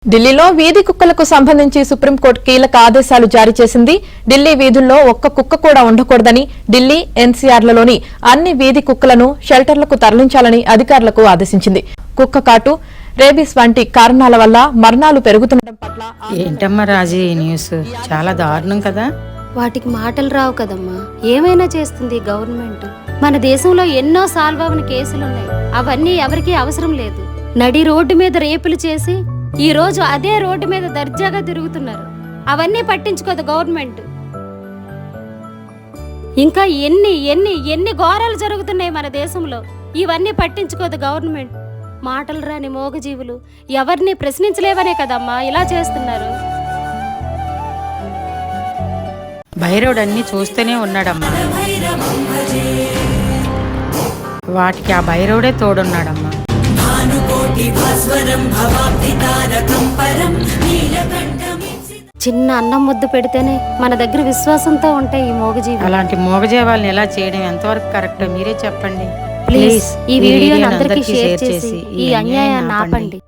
ఢిల్లీలో వీధి కుక్కలకు సంబంధించి సుప్రీంకోర్టు కీలక ఆదేశాలు జారీ చేసింది. ఢిల్లీ వీధుల్లో ఒక్క కుక్క కూడా ఉండకూడదని, ఢిల్లీ ఎన్సీఆర్లలోని అన్ని వీధి కుక్కలను షెల్టర్లకు తరలించాలని అధికారులకు ఆదేశించింది. కుక్క కాటు, రేబీస్ వంటి కారణాల వల్ల మరణాలు పెరుగుతుండటం పట్ల ఏంటమ్మా రాజీ ఈ న్యూస్ చాలా దారుణం కదా. వాటికి మాటలు రావు కదమ్మా. ఏమైనా చేస్తుంది గవర్నమెంట్. మన దేశంలో ఎన్నో సాల్వ్ అవని కేసులున్నాయి. అవన్నీ ఎవరికీ అవసరం లేదు. నడి రోడ్డు మీద రేపులు చేసి ఈ రోజు అదే రోడ్డు మీద దర్జాగా తిరుగుతున్నారు. అవన్నీ పట్టించుకోదు గవర్నమెంట్. ఇంకా ఎన్ని ఎన్ని ఎన్ని ఘోరాలు జరుగుతున్నాయి మన దేశంలో. ఇవన్నీ పట్టించుకోదు గవర్నమెంట్. మాటలు రాని మోగజీవులు ఎవరిని ప్రశ్నించలేవనే కదమ్మా ఇలా చేస్తున్నారు. భైరవుడు అన్ని చూస్తూనే ఉన్నాడమ్మా. వాటికి ఆ భైరవుడే తోడున్నాడమ్మా. చిన్న అన్నం ముద్దు పెడితేనే మన దగ్గర విశ్వాసంతో ఉంటాయి ఈ మోగజీవి. అలాంటి మోగజీవాల్ని ఎలా చేయడం ఎంతవరకు కరెక్ట్ మీరే చెప్పండి. ప్లీజ్ ఈ వీడియోని అందరికీ షేర్ చేసి ఈ అన్యాయాన్ని ఆపండి.